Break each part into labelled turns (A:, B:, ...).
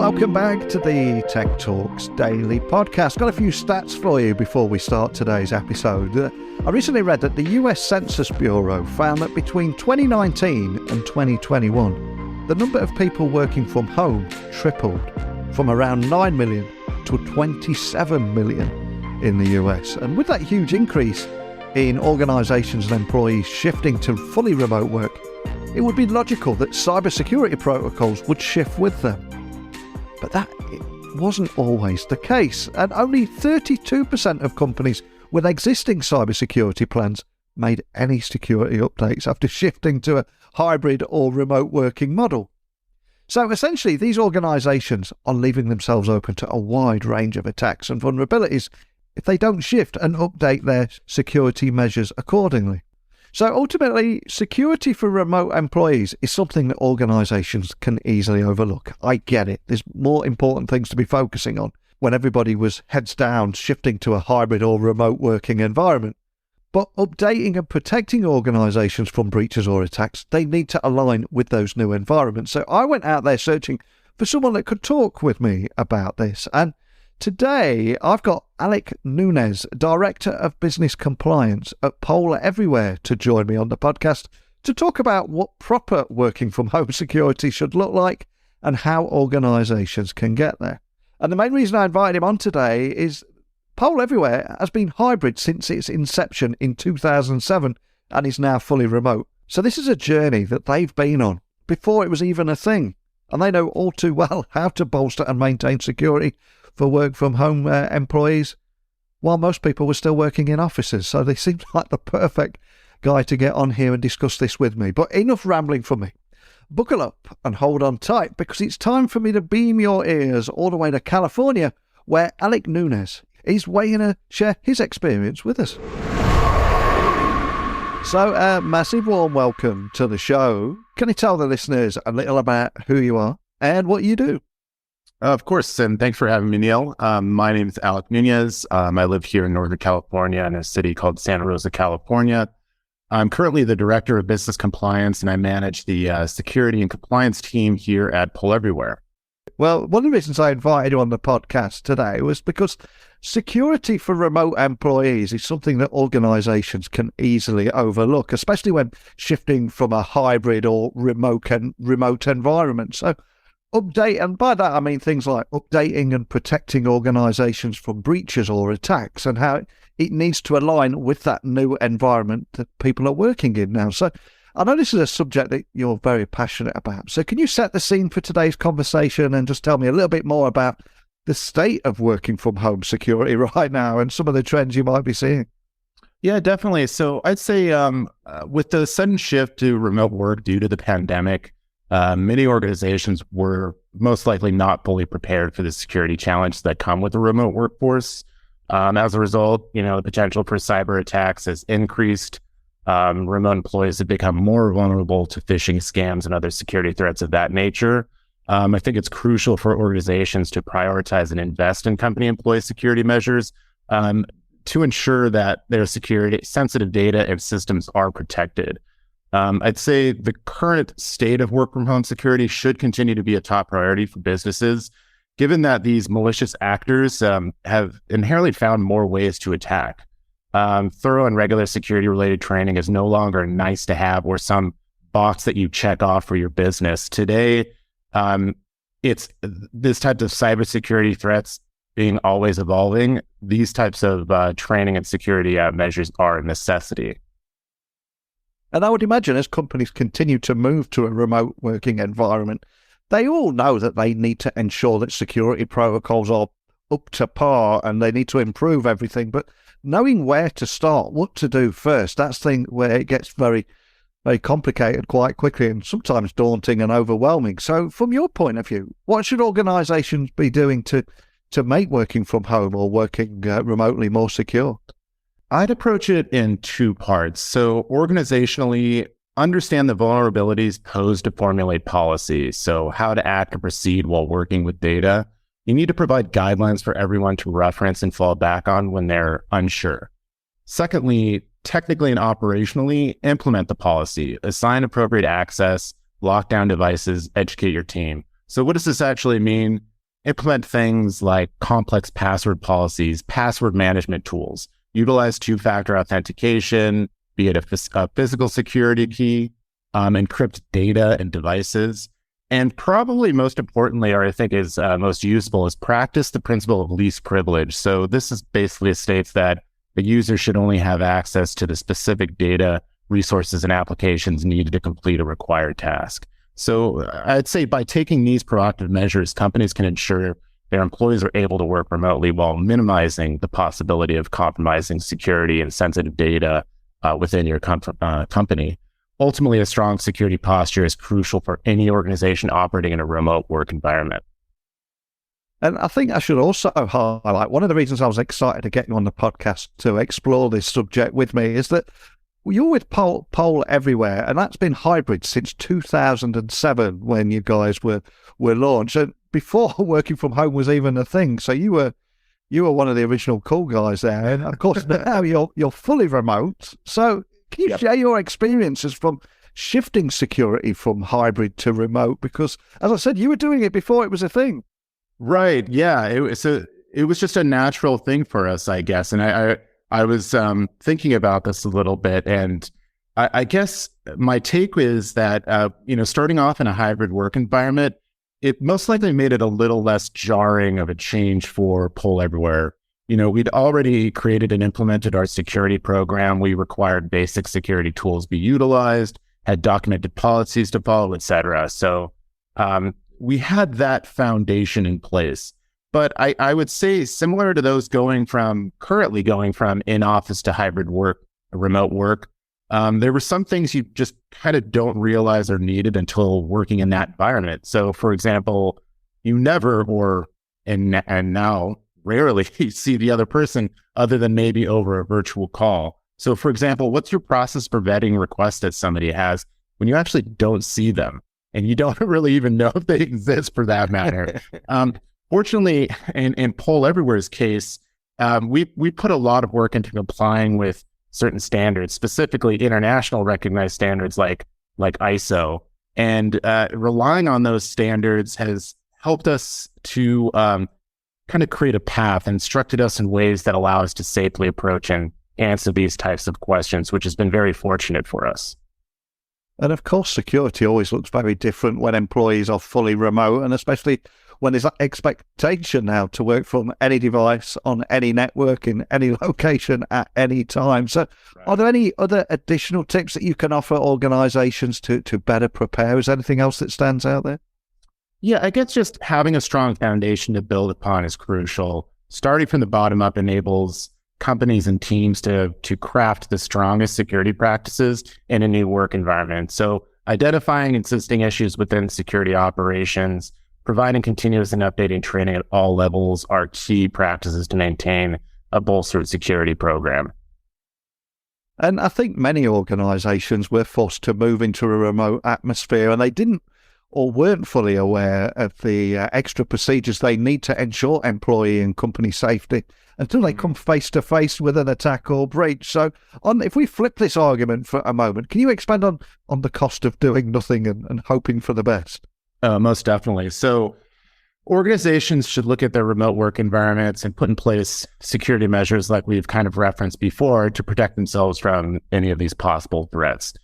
A: Welcome back to the Tech Talks Daily Podcast. Got a few stats for you before we start today's episode. I recently read that the US Census Bureau found that between 2019 and 2021, the number of people working from home tripled from around 9 million to 27 million in the US. And with that huge increase in organisations and employees shifting to fully remote work, it would be logical that cybersecurity protocols would shift with them. But that wasn't always the case, and only 32% of companies with existing cybersecurity plans made any security updates after shifting to a hybrid or remote working model. So essentially, these organisations are leaving themselves open to a wide range of attacks and vulnerabilities if they don't shift and update their security measures accordingly. So ultimately, security for remote employees is something that organisations can easily overlook. I get it. There's more important things to be focusing on when everybody was heads down shifting to a hybrid or remote working environment. But updating and protecting organisations from breaches or attacks, they need to align with those new environments. So I went out there searching for someone that could talk with me about this. And today, I've got Alec Nuñez, Director of Business Compliance at Polar Everywhere, to join me on the podcast to talk about what proper working from home security should look like and how organisations can get there. And the main reason I invited him on today is Polar Everywhere has been hybrid since its inception in 2007 and is now fully remote. So this is a journey that they've been on before it was even a thing. And they know all too well how to bolster and maintain security for work from home employees, while most people were still working in offices. So they seemed like the perfect guy to get on here and discuss this with me. But enough rambling from me. Buckle up and hold on tight, because it's time for me to beam your ears all the way to California, where Alec Nuñez is waiting to share his experience with us. So a massive warm welcome to the show. Can you tell the listeners a little about who you are and what you do?
B: Of course, and thanks for having me, Neil. My name is Alec Nuñez. I live here in Northern California in a city called Santa Rosa, California. I'm currently the Director of Business Compliance, and I manage the security and compliance team here at Polar Everywhere.
A: Well, one of the reasons I invited you on the podcast today was because security for remote employees is something that organisations can easily overlook, especially when shifting from a hybrid or remote environment. So update, and by that I mean things like updating and protecting organisations from breaches or attacks, and how it needs to align with that new environment that people are working in now. So I know this is a subject that you're very passionate about. So can you set the scene for today's conversation and just tell me a little bit more about the state of working from home security right now and some of the trends you might be seeing?
B: Yeah, definitely. So I'd say with the sudden shift to remote work due to the pandemic, many organizations were most likely not fully prepared for the security challenges that come with the remote workforce. As a result, the potential for cyber attacks has increased. Remote employees have become more vulnerable to phishing scams and other security threats of that nature. I think it's crucial for organizations to prioritize and invest in company employee security measures to ensure that their security, sensitive data and systems are protected. I'd say the current state of work from home security should continue to be a top priority for businesses, given that these malicious actors have inherently found more ways to attack. Thorough and regular security related training is no longer nice to have or some box that you check off for your business. Today, it's this type of cybersecurity threats being always evolving. These types of training and security measures are a necessity.
A: And I would imagine as companies continue to move to a remote working environment, they all know that they need to ensure that security protocols are up to par and they need to improve everything. But knowing where to start, what to do first, that's the thing where it gets very, very complicated quite quickly and sometimes daunting and overwhelming. So from your point of view, what should organisations be doing to make working from home or working remotely more secure?
B: I'd approach it in two parts. So organizationally, understand the vulnerabilities posed to formulate policy. So how to act or proceed while working with data. You need to provide guidelines for everyone to reference and fall back on when they're unsure. Secondly, technically and operationally, implement the policy, assign appropriate access, lock down devices, educate your team. So what does this actually mean? implement things like complex password policies, password management tools, utilize two-factor authentication, be it a physical security key, encrypt data and devices. And probably most importantly, or I think is most useful, is practice the principle of least privilege. So this is basically states that the user should only have access to the specific data, resources, and applications needed to complete a required task. So I'd say by taking these proactive measures, companies can ensure their employees are able to work remotely while minimizing the possibility of compromising security and sensitive data within your company. Ultimately, a strong security posture is crucial for any organization operating in a remote work environment.
A: And I think I should also highlight, one of the reasons I was excited to get you on the podcast to explore this subject with me is that you're with Pole Everywhere, and that's been hybrid since 2007 when you guys were launched. And before working from home was even a thing. So you were one of the original cool guys there. And of course now you're fully remote. So can you share your experiences from shifting security from hybrid to remote? Because as I said, you were doing it before it was a thing.
B: Right. Yeah. It was just a natural thing for us, I guess. And I was thinking about this a little bit, and I guess my take is that starting off in a hybrid work environment, it most likely made it a little less jarring of a change for Pole Everywhere. We'd already created and implemented our security program. We required basic security tools be utilized, had documented policies to follow, et cetera. So we had that foundation in place. But I would say similar to those currently going from in-office to hybrid work, remote work, there were some things you just kind of don't realize are needed until working in that environment. So, for example, you never and now rarely see the other person other than maybe over a virtual call. So, for example, what's your process for vetting requests that somebody has when you actually don't see them and you don't really even know if they exist for that matter? Fortunately, in Pole Everywhere's case, we put a lot of work into complying with certain standards, specifically international recognized standards like ISO. And relying on those standards has helped us to kind of create a path, instructed us in ways that allow us to safely approach and answer these types of questions, which has been very fortunate for us.
A: And of course, security always looks very different when employees are fully remote, and especially when there's that expectation now to work from any device, on any network, in any location, at any time. So Are there any other additional tips that you can offer organizations to better prepare? Is there anything else that stands out there?
B: Yeah, I guess just having a strong foundation to build upon is crucial. Starting from the bottom up enables companies and teams to craft the strongest security practices in a new work environment. So identifying existing issues within security operations, providing continuous and updating training at all levels are key practices to maintain a bolstered security program.
A: And I think many organizations were forced to move into a remote atmosphere, and they didn't or weren't fully aware of the extra procedures they need to ensure employee and company safety until they come face to face with an attack or breach. So if we flip this argument for a moment, can you expand on the cost of doing nothing and hoping for the best?
B: Most definitely. So organizations should look at their remote work environments and put in place security measures like we've kind of referenced before to protect themselves from any of these possible threats.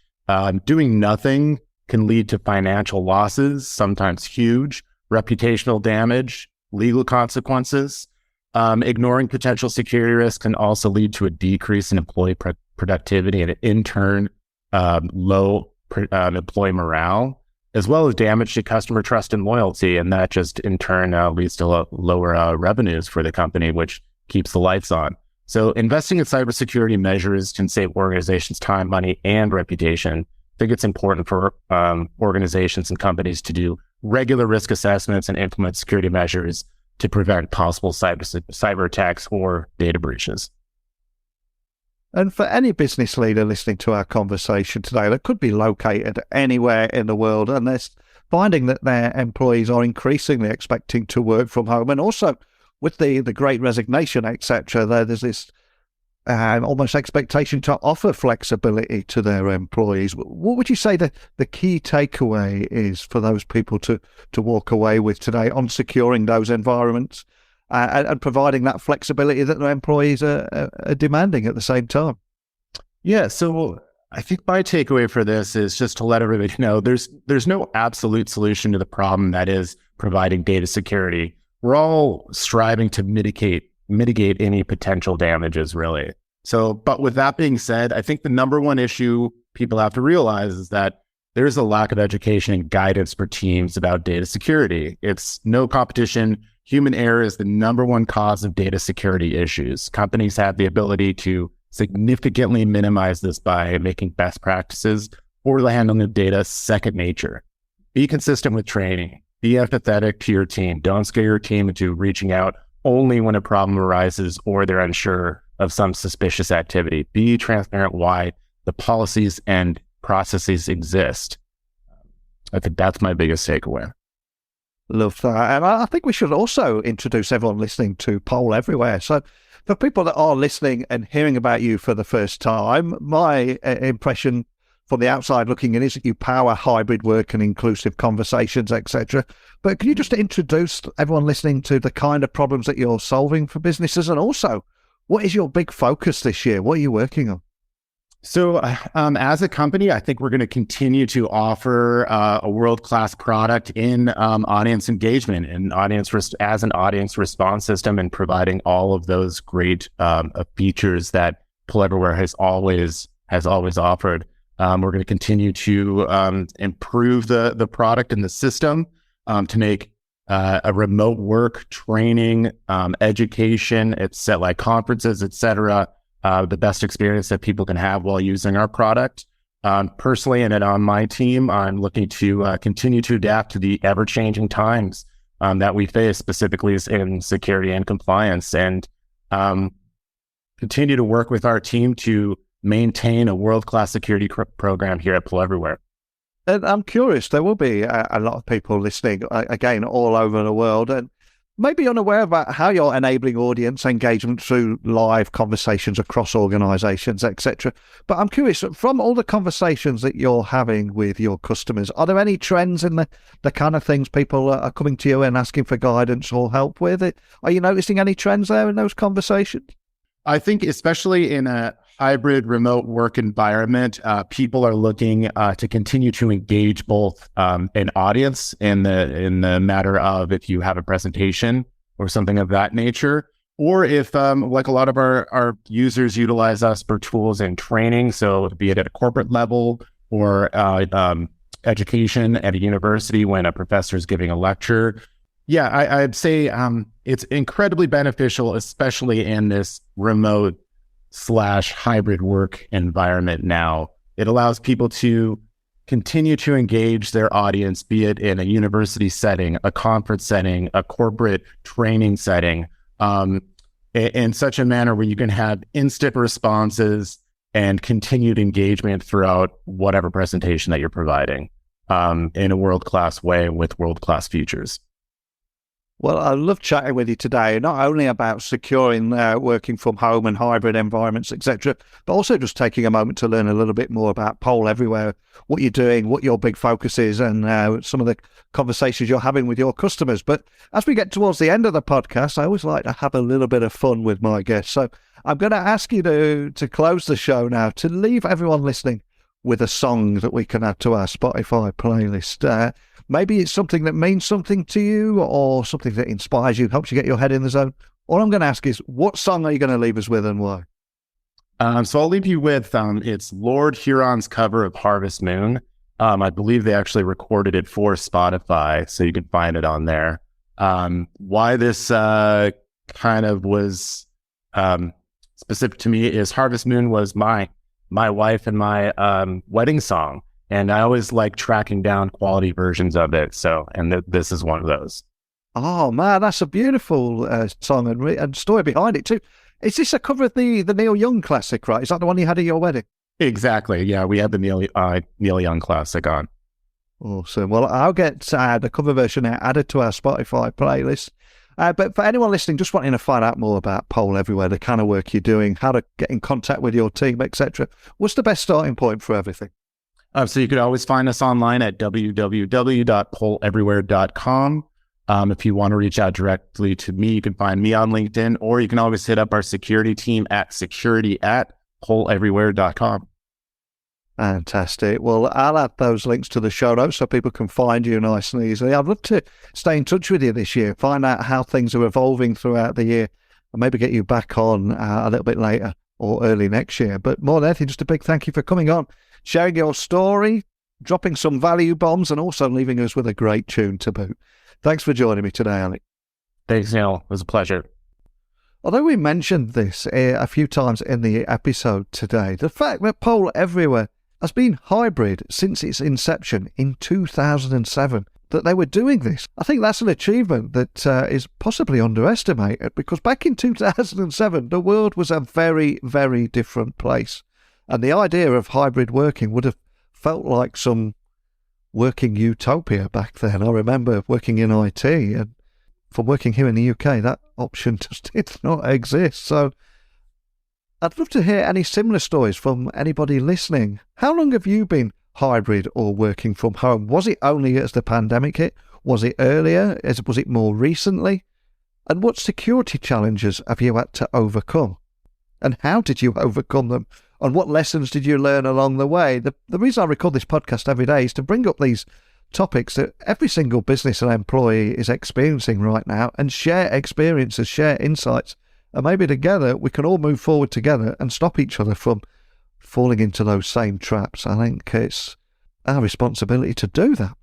B: Doing nothing can lead to financial losses, sometimes huge, reputational damage, legal consequences. Ignoring potential security risks can also lead to a decrease in employee productivity and in turn, low employee morale, as well as damage to customer trust and loyalty. And that just in turn leads to lower revenues for the company, which keeps the lights on. So investing in cybersecurity measures can save organizations time, money, and reputation. I think it's important for organizations and companies to do regular risk assessments and implement security measures to prevent possible cyber attacks or data breaches.
A: And for any business leader listening to our conversation today that could be located anywhere in the world and they're finding that their employees are increasingly expecting to work from home, and also with the great resignation, etc., there's this almost expectation to offer flexibility to their employees. What would you say the key takeaway is for those people to walk away with today on securing those environments and providing that flexibility that their employees are demanding at the same time?
B: Yeah, so I think my takeaway for this is just to let everybody know there's no absolute solution to the problem that is providing data security. We're all striving to mitigate any potential damages, really. So, but with that being said, I think the number one issue people have to realize is that there's a lack of education and guidance for teams about data security. It's no competition. Human error is the number one cause of data security issues. Companies have the ability to significantly minimize this by making best practices for the handling of data second nature. Be consistent with training. Be empathetic to your team. Don't scare your team into reaching out only when a problem arises or they're unsure of some suspicious activity. Be transparent why the policies and processes exist. I think that's my biggest takeaway.
A: Love that. And I think we should also introduce everyone listening to Pole Everywhere. So for people that are listening and hearing about you for the first time, my impression from the outside looking in is that you power hybrid work and inclusive conversations, etc. But can you just introduce everyone listening to the kind of problems that you're solving for businesses? And also, what is your big focus this year? What are you working on?
B: So as a company, I think we're going to continue to offer a world-class product in audience engagement and as an audience response system, and providing all of those great features that Pull Everywhere has always offered. We're going to continue to improve the product and the system to make a remote work, training, education, like conferences, etc., the best experience that people can have while using our product. Personally, and on my team, I'm looking to continue to adapt to the ever-changing times that we face, specifically in security and compliance, and continue to work with our team to maintain a world-class security program here at Pull Everywhere.
A: And I'm curious, there will be a lot of people listening, again, all over the world, and maybe unaware about how you're enabling audience engagement through live conversations across organizations, etc. But I'm curious, from all the conversations that you're having with your customers, are there any trends in the kind of things people are coming to you and asking for guidance or help with? Are you noticing any trends there in those conversations?
B: I think especially in a hybrid remote work environment, people are looking to continue to engage both an audience in the matter of if you have a presentation or something of that nature, or if like a lot of our users utilize us for tools and training, so be it at a corporate level or education at a university when a professor is giving a lecture. Yeah, I'd say it's incredibly beneficial, especially in this remote / hybrid work environment now. It allows people to continue to engage their audience, be it in a university setting, a conference setting, a corporate training setting, in such a manner where you can have instant responses and continued engagement throughout whatever presentation that you're providing in a world-class way with world-class features.
A: Well, I love chatting with you today, not only about securing working from home and hybrid environments, etc., but also just taking a moment to learn a little bit more about Pole Everywhere, what you're doing, what your big focus is, and some of the conversations you're having with your customers. But as we get towards the end of the podcast, I always like to have a little bit of fun with my guests. So I'm going to ask you to close the show now, to leave everyone listening with a song that we can add to our Spotify playlist. Maybe it's something that means something to you, or something that inspires you, helps you get your head in the zone. All I'm going to ask is, what song are you going to leave us with and why?
B: So I'll leave you with, it's Lord Huron's cover of Harvest Moon. I believe they actually recorded it for Spotify, so you can find it on there. Why this kind of was specific to me is Harvest Moon was my wife and my wedding song. And I always like tracking down quality versions of it. So, and this is one of those.
A: Oh man, that's a beautiful song and story behind it too. Is this a cover of the Neil Young classic, right? Is that the one you had at your wedding?
B: Exactly. Yeah, we had the Neil Young classic on.
A: Awesome. Well, I'll get the cover version added to our Spotify playlist. But for anyone listening, just wanting to find out more about Pole Everywhere, the kind of work you're doing, how to get in contact with your team, etc., what's the best starting point for everything?
B: So you could always find us online at www.poleeverywhere.com. If you want to reach out directly to me, you can find me on LinkedIn, or you can always hit up our security team at security@poleeverywhere.com.
A: Fantastic. Well, I'll add those links to the show notes so people can find you nice and easily. I'd love to stay in touch with you this year, find out how things are evolving throughout the year, and maybe get you back on a little bit later or early next year. But more than anything, just a big thank you for coming on, sharing your story, dropping some value bombs, and also leaving us with a great tune to boot. Thanks for joining me today, Alec.
B: Thanks, Neil. It was a pleasure.
A: Although we mentioned this a few times in the episode today, the fact that Pole Everywhere has been hybrid since its inception in 2007, that they were doing this, I think that's an achievement that is possibly underestimated, because back in 2007, the world was a very, very different place. And the idea of hybrid working would have felt like some working utopia back then. I remember working in IT, and from working here in the UK, that option just did not exist. So I'd love to hear any similar stories from anybody listening. How long have you been hybrid or working from home? Was it only as the pandemic hit? Was it earlier? Was it more recently? And what security challenges have you had to overcome? And how did you overcome them? And what lessons did you learn along the way? The reason I record this podcast every day is to bring up these topics that every single business and employee is experiencing right now, and share experiences, share insights, and maybe together we can all move forward together and stop each other from falling into those same traps. I think it's our responsibility to do that.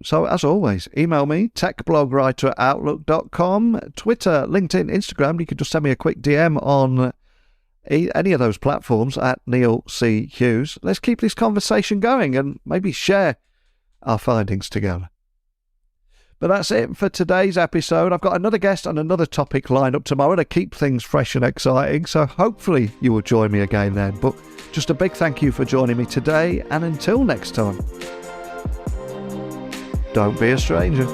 A: So as always, email me, techblogwriter@outlook.com, Twitter, LinkedIn, Instagram. You can just send me a quick DM on any of those platforms at Neil C. Hughes. Let's keep this conversation going and maybe share our findings together. But that's it for today's episode. I've got another guest and another topic lined up tomorrow to keep things fresh and exciting, so hopefully you will join me again then. But just a big thank you for joining me today, and until next time, don't be a stranger.